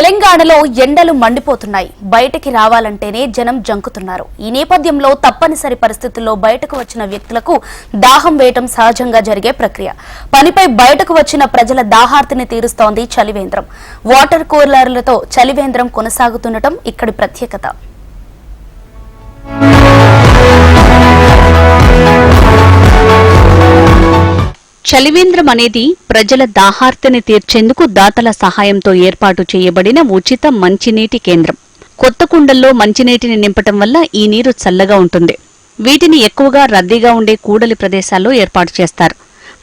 తెలంగాణలో ఎండలు మండిపోతున్నాయి. బయటికి రావాలంటేనే జనం జంకుతున్నారు. ఈ నేపథ్యంలో తప్పనిసరి పరిస్థితుల్లో బయటకు వచ్చిన వ్యక్తులకు దాహం వేయటం సహజంగా జరిగే ప్రక్రియ. పనిపై బయటకు వచ్చిన ప్రజల దాహార్తిని తీరుస్తోంది చలివేంద్రం. వాటర్ కూలర్లతో చలివేంద్రం కొనసాగుతుండటం ఇక్కడి ప్రత్యేకత. చలివేంద్రం అనేది ప్రజల దాహార్తిని తీర్చేందుకు దాతల సహాయంతో ఏర్పాటు చేయబడిన ఉచిత మంచినీటి కేంద్రం. కొత్త కుండల్లో మంచినీటిని నింపటం వల్ల ఈ నీరు చల్లగా ఉంటుంది. వీటిని ఎక్కువగా రద్దీగా ఉండే కూడలి ప్రదేశాల్లో ఏర్పాటు చేస్తారు.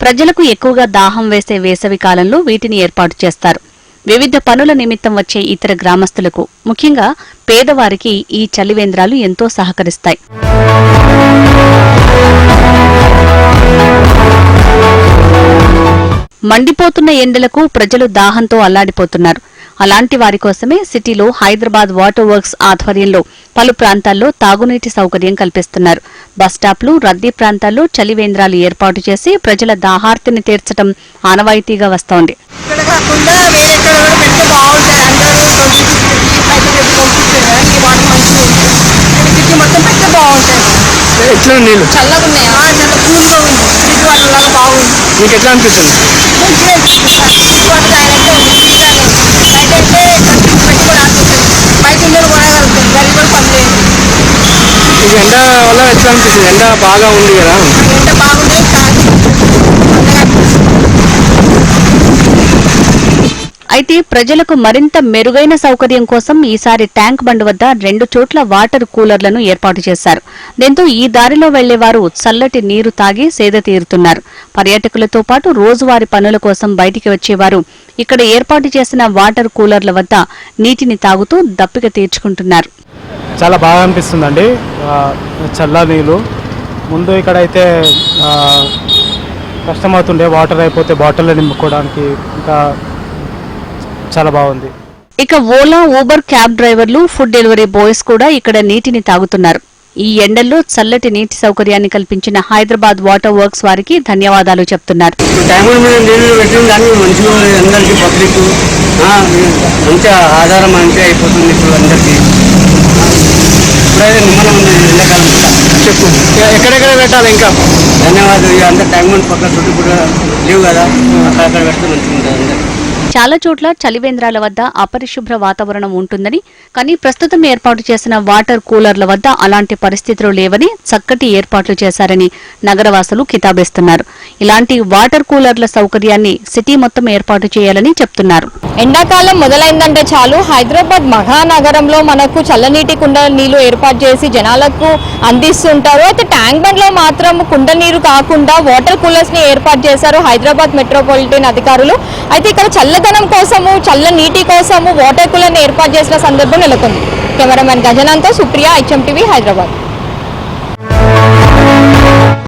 ప్రజలకు ఎక్కువగా దాహం వేసే వేసవి కాలంలో వీటిని ఏర్పాటు చేస్తారు. వివిధ పనుల నిమిత్తం వచ్చే ఇతర గ్రామస్తులకు, ముఖ్యంగా పేదవారికి ఈ చలివేంద్రాలు ఎంతో సహకరిస్తాయి. మండిపోతున్న ఎండలకు ప్రజలు దాహంతో అల్లాడిపోతున్నారు. అలాంటి వారి కోసమే సిటీలో హైదరాబాద్ వాటర్ వర్క్స్ ఆధ్వర్యంలో పలు ప్రాంతాల్లో తాగునీటి సౌకర్యం కల్పిస్తున్నారు. బస్టాప్లు, రద్దీ ప్రాంతాల్లో చలివేంద్రాలు ఏర్పాటు చేసి ప్రజల దాహార్తిని తీర్చడం ఆనవాయితీగా వస్తోంది. ఎండ వల్ల ఎట్లా అనిపిస్తుంది? ఎండ బాగా ఉంది కదా. అయితే ప్రజలకు మరింత మెరుగైన సౌకర్యం కోసం ఈసారి ట్యాంక్ బండ్ వద్ద 2 చోట్ల వాటర్ కూలర్లను ఏర్పాటు చేశారు. దీంతో ఈ దారిలో వెళ్లేవారు చల్లటి నీరు తాగి సేద తీరుతున్నారు. పర్యాటకులతో పాటు రోజువారీ పనుల కోసం బయటికి వచ్చేవారు ఇక్కడ ఏర్పాటు చేసిన వాటర్ కూలర్ల వద్ద నీటిని తాగుతూ దప్పిక తీర్చుకుంటున్నారు. చాలా బాగా అనిపిస్తుందండి. చల్ల నీళ్ళు ముందు ఇక్కడైతే కష్టమవుతుండే, వాటర్ అయిపోతే బాటిల్లో నింపుకోవడానికి. ఇంకా చాలా బాగుంది. ఇక ఓలా, ఊబర్ క్యాబ్ డ్రైవర్లు, ఫుడ్ డెలివరీ బాయ్స్ కూడా ఇక్కడ నీటిని తాగుతున్నారు. ఈ ఎండల్లో చల్లటి నీటి సౌకర్యాన్ని కల్పించిన హైదరాబాద్ వాటర్ వర్క్స్ వారికి ధన్యవాదాలు చెప్తున్నారు. ఆధారం అంటే అయిపోతుంది ఇప్పుడు అందరికీ. చెప్పు ఎక్కడెక్కడ పెట్టాలి? ఇంకా ధన్యవాదాలు. అంతా ట్యాంక్ బండ్ పక్కన చుట్టూ కూడా లేవు కదా, అక్కడక్కడ పెడితే మంచిగా ఉంటుంది అందరికీ. చాలా చోట్ల చలివేంద్రాల వద్ద అపరిశుభ్ర వాతావరణం ఉంటుందని, కానీ ప్రస్తుతం ఏర్పాటు చేసిన వాటర్ కూలర్ల వద్ద అలాంటి పరిస్థితులు లేవని, చక్కటి ఏర్పాట్లు చేశారని నగరవాసులు కితాబిస్తున్నారు. ఇలాంటి వాటర్ కూలర్ల సౌకర్యాన్ని సిటీ మొత్తం ఏర్పాటు చేయాలని చెప్తున్నారు. ఎండాకాలం మొదలైందంటే చాలు హైదరాబాద్ మహానగరంలో మనకు చల్లనీటి కుండ నీళ్లు ఏర్పాటు చేసి జనాలకు అందిస్తుంటారు. అయితే ట్యాంక్ బండ్ లో మాత్రం కుండ నీరు కాకుండా వాటర్ కూలర్స్ ని ఏర్పాటు చేశారు హైదరాబాద్ మెట్రోపాలిటన్ అధికారులు. అయితే ఇక్కడ చల్లదనం కోసము, చల్ల నీటి కోసము వాటర్ కూలర్ ని ఏర్పాటు చేసిన సందర్భం నెలకొంది. కెమెరామెన్ గజనంతో సుప్రియ, HM TV, హైదరాబాద్.